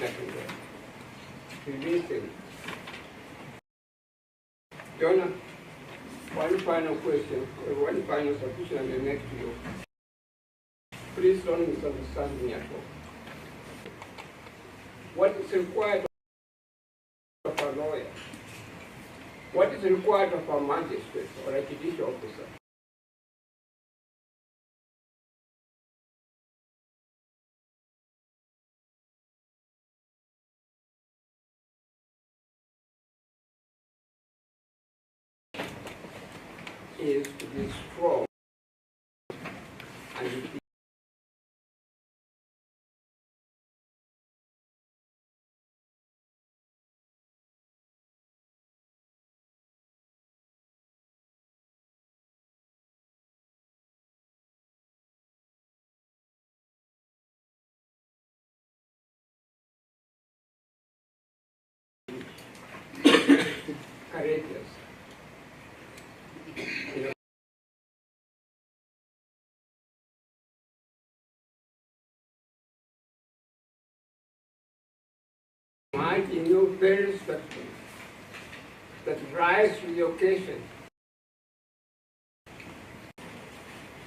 Natembeya. Releasing. Jonah, one final question, or one final submission and the next to you. Please don't misunderstand me at all. What is required of a lawyer? What is required of a magistrate or a judicial officer? Is to be strong and to be courageous. Might in your very respectful that rise to the occasion.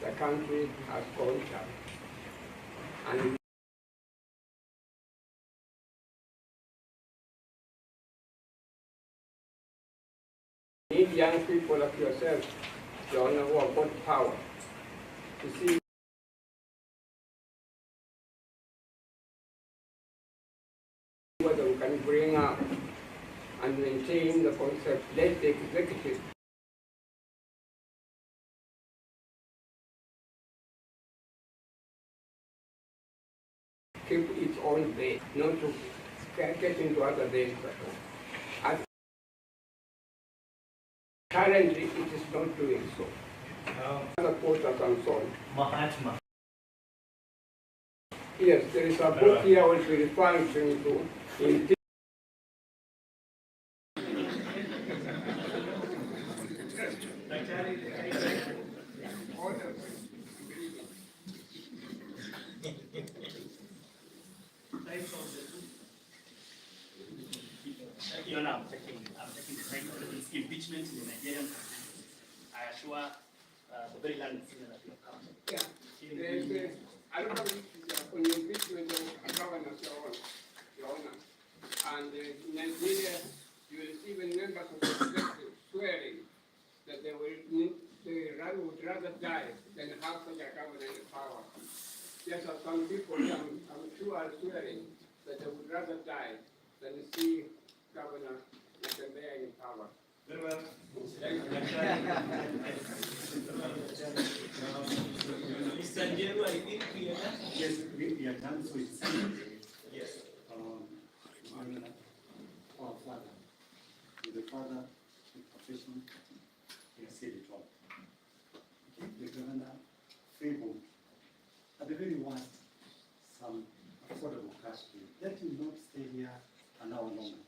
The country has gone down. And we need young people like yourself, John, who have got power, to see whether we can bring up and maintain the concept, let the executive keep its own day, not to get into other days. Currently, it is not doing so. Other quotas and so on. Mahatma. Yes, there is a book here I will be referring to in I'm taking the side of this impeachment in the Nigerian constitution. I assure the very learned senior that you have come. Yeah. I don't know if on the impeachment of governors, Your Honor. And in Nigeria, you will see when members of the executive swearing that they would rather die than have such a governor in power. Yes, some people, I'm sure, are swearing that they would rather die than see Governor Natembeya in power. Very well. Mr. Njelu, I think we are done. Yes, we are done, so it's Yes. Our Father, with the Father, with profession, we have said it all. Give the governor free hold. At the very worst, some affordable cash bill. Let him not stay here an hour longer,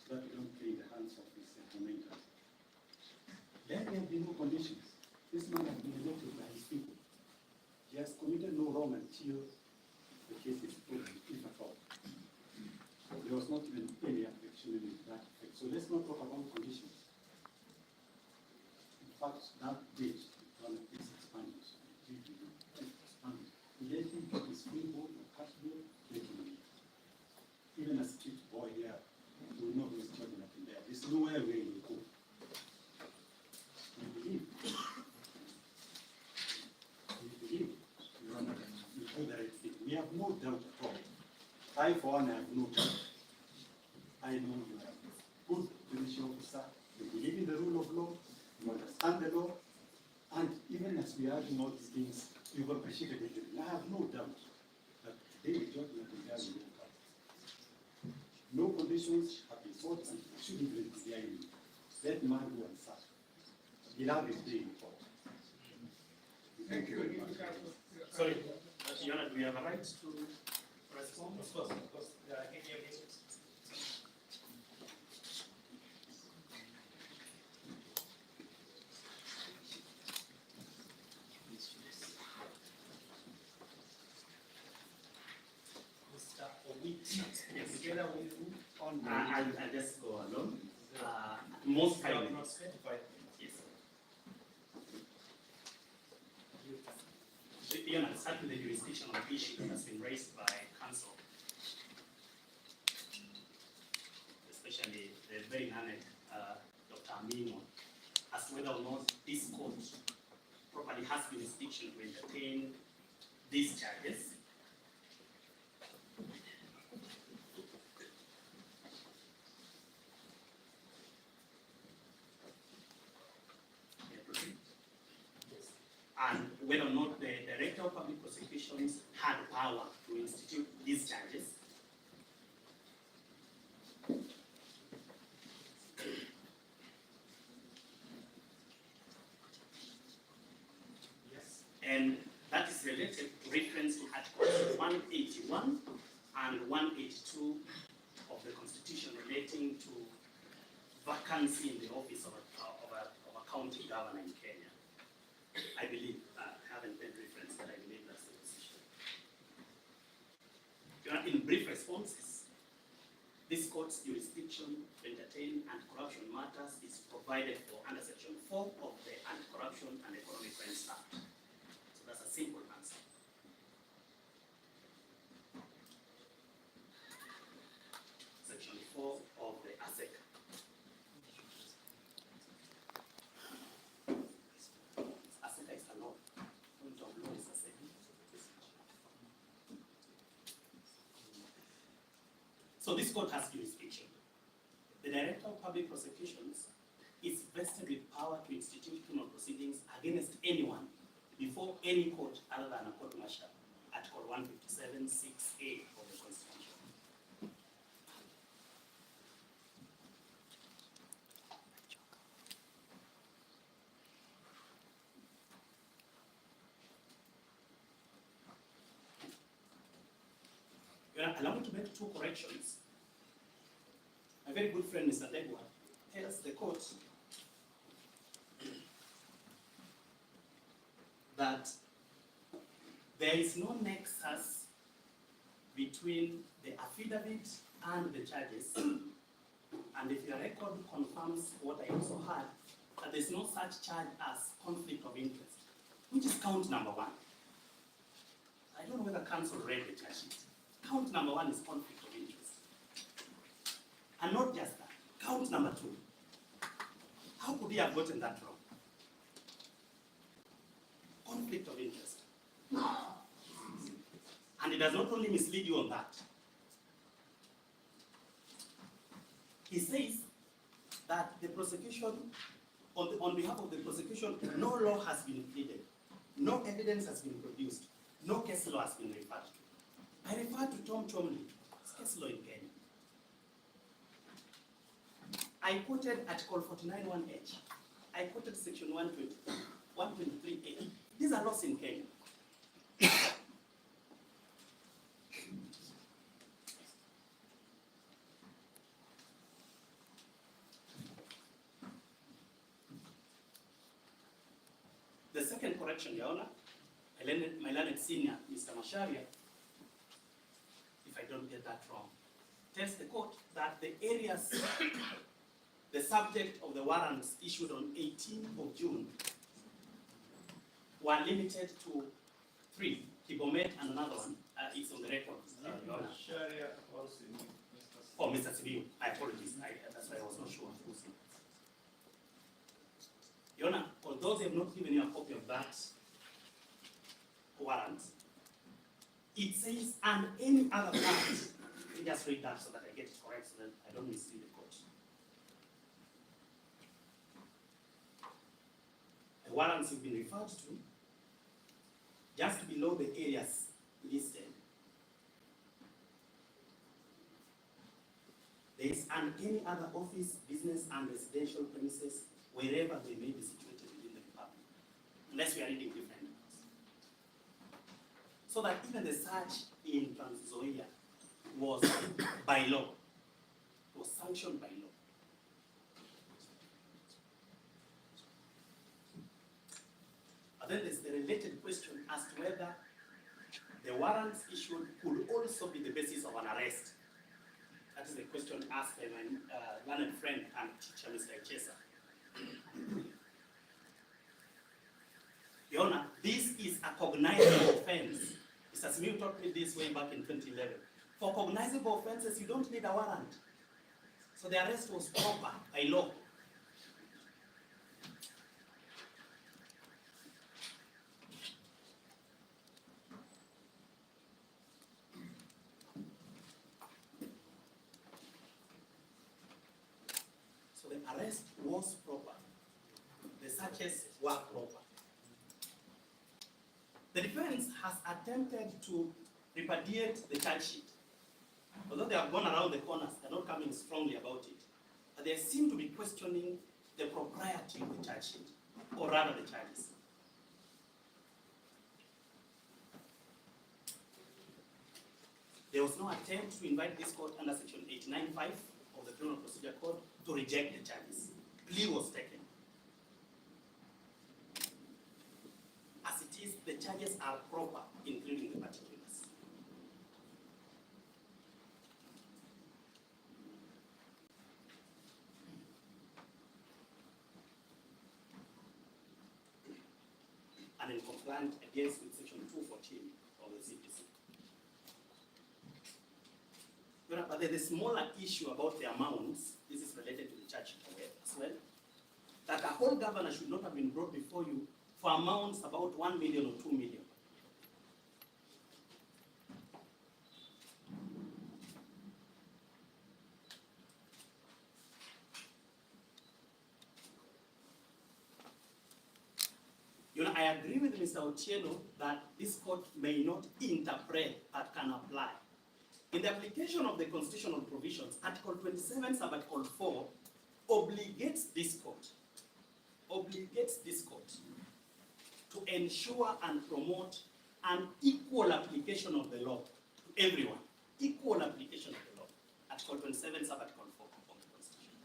so that we don't play in the hands of his tormentors. Let there be no conditions. This man has been elected by his people. He has committed no wrong until the case is proven, if at all. There was not even any affection in that effect. So let's not talk about conditions. In fact, that date, one of these expanded. Let him get his free hold or cash bill, let him leave. Even a street boy here will know who is George Natembeya. There's nowhere where he will go. We believe. Your Honor, you do the right thing. We have no doubt at all. I, for one, have no doubt. I know you are a good judicial officer. You believe in the rule of law. You understand the law. And even as we are doing all these things, you've appreciated it. I have no doubt that today George Natembeya will work out. No conditions have been sought and shouldn't be behind. Let man go and serve. He'll have his day in court. Thank you. Sorry, Your Honor, do we have a right to respond? Of course, there are any cases. Mr. Owiti. share with you on the... I'll just go along. Most You have kindly. not specified. Yes. Your Honor, certainly the jurisdiction of the issue has been raised by counsel, especially the very learned Dr. Amino, as whether or not this court properly has jurisdiction to entertain these charges. And whether or not the Director of Public Prosecutions had power to institute these charges. Yes. And that is related to reference to Articles 181 and 182 of the Constitution relating to vacancy in the office of a county governor in Kenya. I believe, I haven't made reference, but I believe that's the position. In brief responses, this court's jurisdiction to entertain anti-corruption matters is provided for under Section 4 of the Anti-Corruption and Economic Crimes Act. So that's a simple answer. Section 4 of the ASEC. So this court has jurisdiction. The Director of Public Prosecutions is vested with power to institute criminal proceedings against anyone before any court other than a court martial, Article 157, 6A of the Constitution. Allow me to make two corrections. My very good friend, Mr. Legwa, tells the court that there is no nexus between the affidavit and the charges. And if your record confirms what I also heard, that there's no such charge as conflict of interest, which is count number 1. I don't know whether counsel read the charge sheet. Count number 1 is conflict of interest. And not just that, count number 2. How could he have gotten that wrong? Conflict of interest. And it does not only mislead you on that. He says that the prosecution, on behalf of the prosecution, no law has been pleaded, no evidence has been produced, no case law has been referred to. I refer to Tom Chomley, case law in Kenya. I quoted Article 49(1)H. I quoted Section 123(a). These are laws in Kenya. The second correction, Your Honor, my learned senior, Mr. Masharia, if I don't get that wrong, tells the court that the areas, the subject of the warrants issued on 18th of June were limited to 3, Kibomet and another one. It's on the record, Your Honor. Oh, Mr. Sibiu, I apologize. That's why I was not sure who's in. Your Honor, although they have not given you a copy of that warrant, it says, and any other part. Let me just read that so that I get it correct, so that I don't mislead the court. The warrants have been referred to just below the areas listed. There is and any other office, business, and residential premises wherever they may be situated within the Republic, unless we are reading different numbers. So that even the search in Nzoia was by law, was sanctioned by law. But then there's the related question as to whether the warrants issued could also be the basis of an arrest That is the question asked by my learned friend and teacher, Mr. Chesa. Your Honor, this is a cognizable offense. Mr. Smith taught me this way back in 2011. For cognizable offenses, you don't need a warrant. So the arrest was proper by law. So the arrest was proper. The searches were proper. The defense has attempted to repudiate the charge sheet. Although they have gone around the corners, they're not coming strongly about it. But they seem to be questioning the propriety of the charge sheet, or rather the charges. There was no attempt to invite this court under section 895 of the Criminal Procedure Code to reject the charges. Plea was taken. As it is, the charges are proper, including the particulars. And in compliance against with section 214 of the CPC. But there's a smaller issue about the amounts. This is related to the charge sheet as well. That a whole governor should not have been brought before you for amounts about 1 million or 2 million. I agree with Mr. Otieno that this court may not interpret but can apply. In the application of the constitutional provisions, Article 27, Sub-Article 4 obligates this court to ensure and promote an equal application of the law to everyone. Equal application of the law. Article 27, Sub-Article 4 of the Constitution.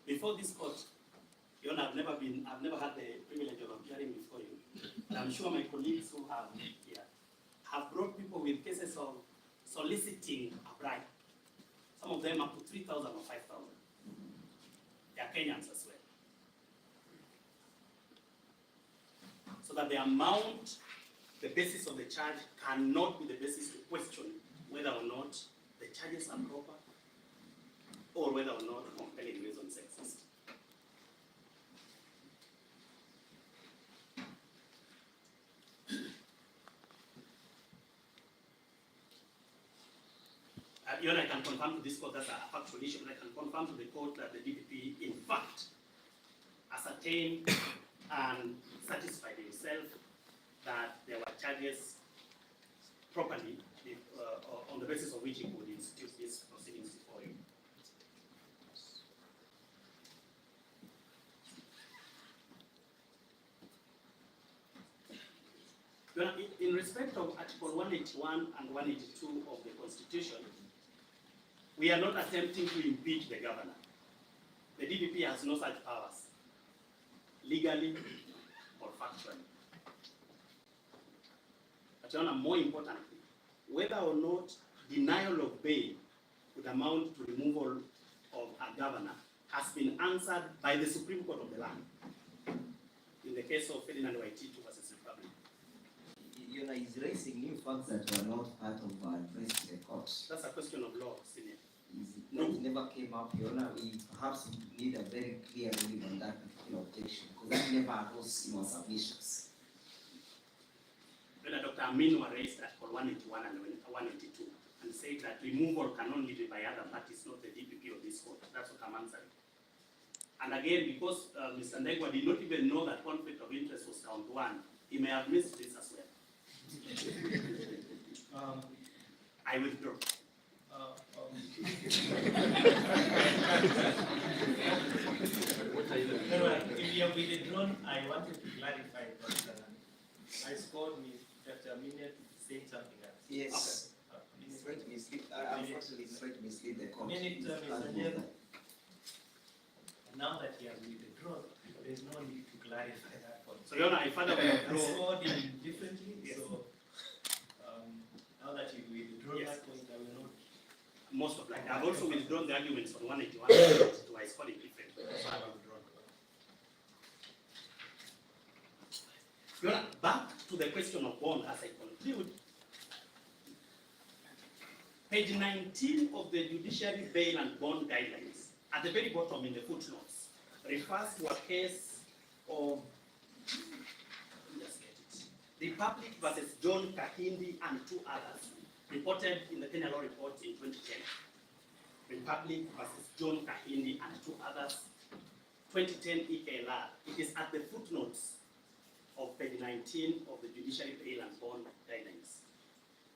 Before this court, Your Honor, I've never had the privilege of appearing before you. And I'm sure my colleagues who have here have brought people with cases of soliciting a bribe. Some of them up to 3,000 or 5,000. They are Kenyans as well. So that the amount, the basis of the charge cannot be the basis to question whether or not the charges are proper or whether or not compelling reasons exist. Your Honor, I can confirm to this court that's a factual issue, but I can confirm to the court that the DPP, in fact, ascertained and satisfied himself that there were charges properly on the basis of which he could institute these proceedings before you. Your Honor, in respect of Article 181 and 182 of the Constitution, we are not attempting to impeach the governor. The DPP has no such powers, legally or factually. But Your Honor, more importantly, whether or not denial of bail would amount to removal of a governor has been answered by the Supreme Court of the land in the case of Ferdinand Waititu versus Republic. You know, he's raising new facts that were not part of address to the court. That's a question of law, Senior. It never came up, Your Honor. We perhaps need a very clear ruling on that particular objection, because that never arose in our submissions. When Dr. Amin raised Article 181 and 182 and said that removal can only be by other parties, not the DPP or this court. That's what I'm answering. And again, because Mr. Ndegwa did not even know that conflict of interest was count one, he may have missed this as well. I withdraw. If you have withdrawn, I wanted to clarify that I scored Dr. Aminet saying something else. Yes. He's trying to mislead. Unfortunately, he's trying to mislead the court. Now that he has withdrawn, there is no need to clarify that point. So, Your Honor, I further I withdraw. scored him differently. Yes. So now that you withdraw, yes. I have also withdrawn the arguments on 181 to I scored it different. So I have withdrawn. Your Honor, back to the question of bond as I conclude. Page 19 of the Judiciary Bail and Bond Guidelines, at the very bottom in the footnotes, refers to a case of Republic versus John Kahindi and 2 others, reported in the Kenya Law Report in 2010. Republic versus John Kahindi and 2 others, 2010 EKLR. It is at the footnotes of page 19 of the Judiciary Bail and Bond Guidelines.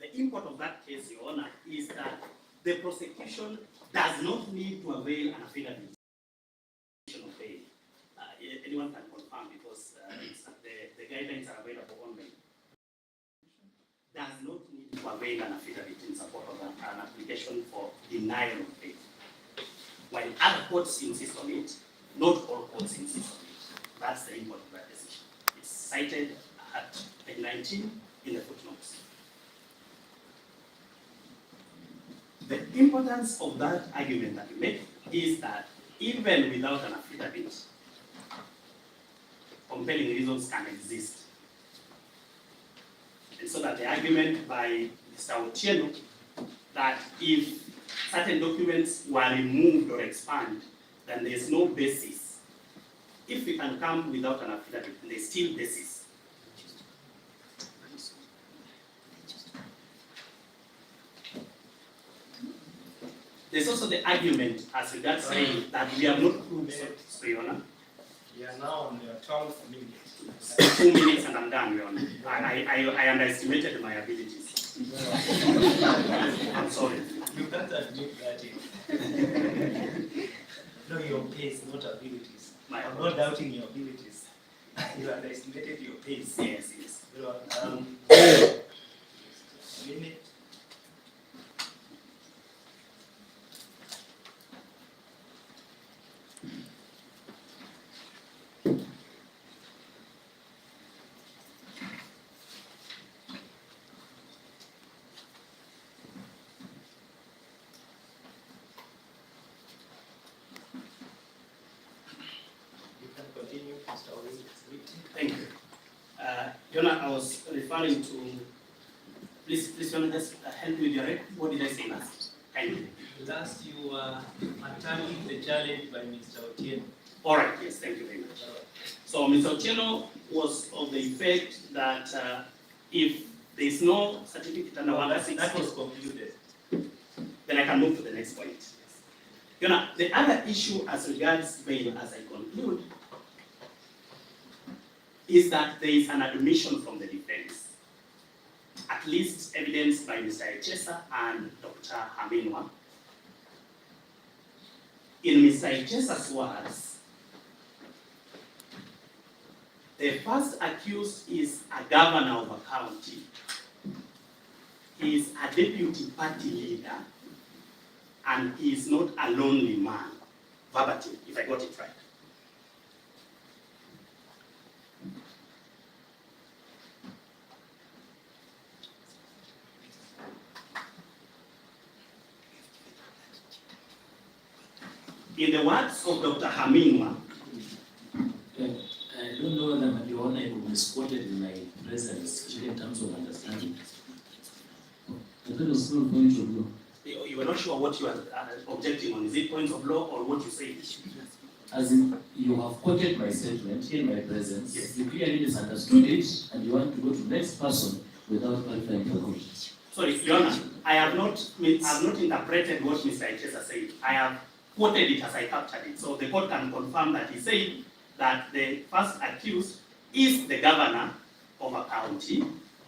The import of that case, Your Honor, is that the prosecution does not need to avail an affidavit of bail. Anyone can confirm because the guidelines are available online. Does not need to avail an affidavit in support of an application for denial of bail. While other courts insist on it, not all courts insist on it. That's the import of that decision. It's cited at page 19 in the footnotes. The importance of that argument that you make is that even without an affidavit, compelling reasons can exist. And so that the argument by Mr. Otieno that if certain documents were removed or expanded, then there is no basis. If we can come without an affidavit, there is still basis. There's also the argument as regards saying that we have not proved, sorry, Your Honor. You are now on your 12th minute. 2 minutes and I'm done, Your Honor. I underestimated my abilities. I'm sorry. You can't admit that. Know your pace, not abilities. I'm not doubting your abilities. You underestimated your pace. Yes, yes. A minute. Thank you. Your Honor, I was referring to, please, Your Honor, just help me with your record. What did I say last? Kindly. Last you were attacking the challenge by Mr. Otieno. All right, yes, thank you very much. So Mr. Otieno was of the effect that if there is no certificate under 160, that was concluded. Then I can move to the next point. You know, the other issue as regards bail, as I conclude, is that there is an admission from the defense, at least evidenced by Mr. Echesa and Dr. Haminwa. In Mr. Echesa's words, the first accused is a governor of a county. He is a deputy party leader, and he is not a lonely man. Verbatim, if I got it right. In the words of Dr. Haminwa, I don't know whether Your Honor will misquoted in my presence, especially in terms of understanding. I thought it was still points of law. You were not sure what you are objecting on. Is it points of law or what you say? As in, you have quoted my statement in my presence. Yes. You clearly misunderstood it, and you want to go to the next person without clarifying the question. Sorry, Your Honor, I have not interpreted what Mr. Echesa said. I have quoted it as I captured it. So the court can confirm that he said that the first accused is the governor of a county,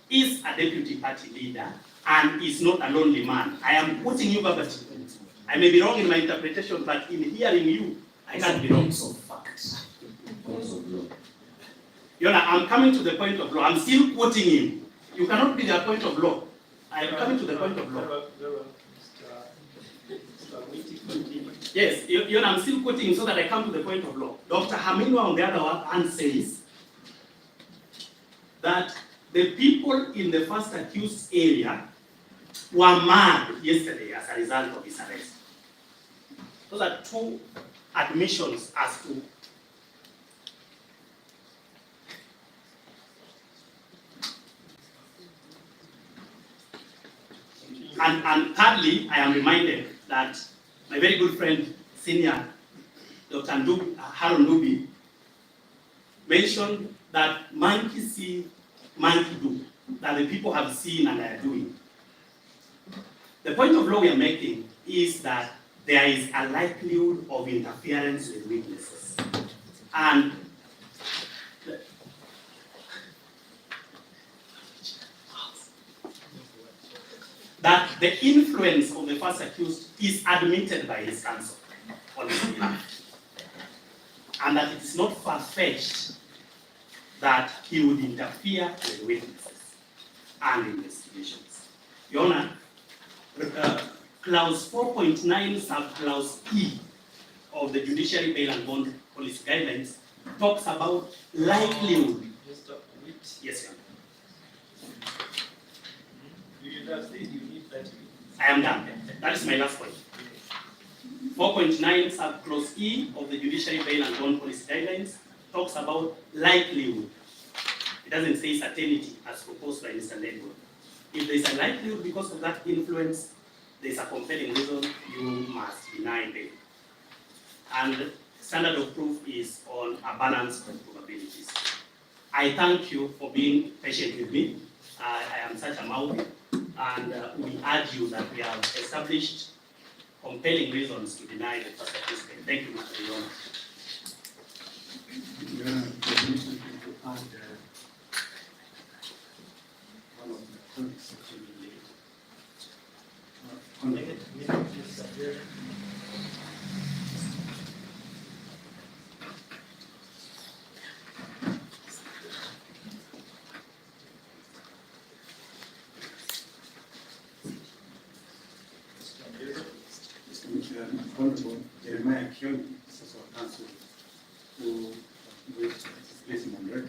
is a deputy party leader, and is not a lonely man. I am quoting you verbatim. I may be wrong in my interpretation, but in hearing you, I can't be wrong. Points of fact. Points of law. Your Honor, I'm coming to the point of law. I'm still quoting him. You cannot be the point of law. I am coming to the point of law. Yes, Your Honor, I'm still quoting him so that I come to the point of law. Dr. Haminwa, on the other hand, says that the people in the first accused area were mad yesterday as a result of his arrest. Those are two admissions as to and thirdly, I am reminded that my very good friend, senior Dr. Haron Ndubi, mentioned that monkey see, monkey do, that the people have seen and are doing. The point of law we are making is that there is a likelihood of interference with witnesses. And that the influence of the first accused is admitted by his counsel on his behalf. And that it is not far-fetched that he would interfere with witnesses and investigations. Your Honor, Clause 4.9 sub-clause E of the Judiciary Bail and Bond Policy Guidelines talks about likelihood. Yes, Your Honor. You have said you need 30 minutes. I am done. That is my last point. 4.9 sub-clause E of the Judiciary Bail and Bond Policy Guidelines talks about likelihood. It doesn't say certainty as proposed by Mr. Nedwood. If there is a likelihood because of that influence, there is a compelling reason you must deny bail. And standard of proof is on a balance of probabilities. I thank you for being patient with me. I am such a mouth, and we urge you that we have established compelling reasons to deny the first accused bail. Thank you, Mr. Your Honor. Your Honor, permission to add one of the points that you made. Honorable Jeremiah Kion, Assessor of Council, who will place him on record.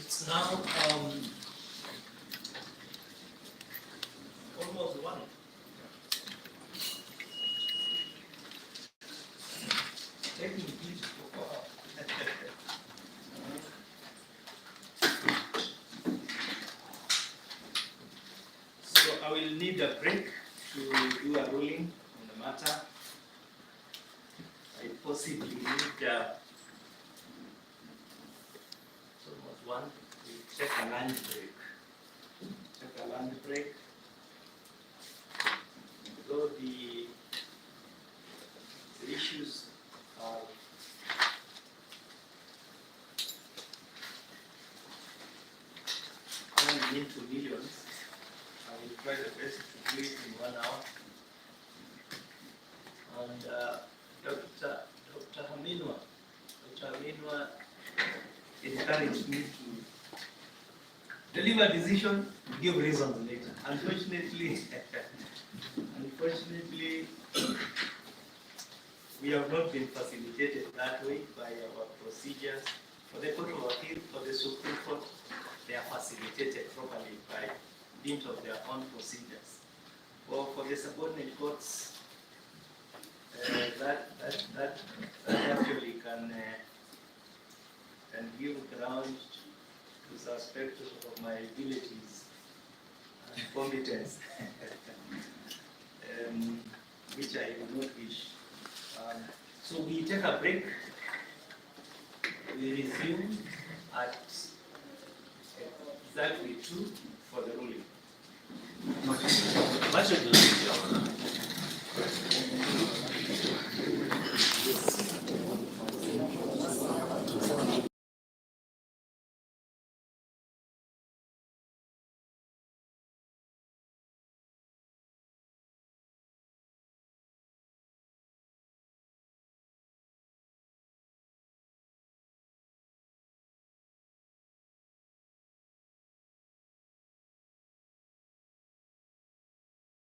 It's now almost 1. Taking it for So I will need a break to do a ruling on the matter. I possibly need almost 1. We take a lunch break. Take a lunch break. Though the issues are going into millions, I will try the best to do it in 1 hour. And Dr. Haminwa encouraged me to deliver decision, give reasons later. Unfortunately, we have not been facilitated that way by our procedures. For the Court of Appeal, for the Supreme Court, they are facilitated properly by dint of their own procedures. For the subordinate courts, that actually can give ground to suspect of my abilities and competence, which I do not wish. So we take a break, we resume, at exactly 2 for the ruling. Much of the Your Honor.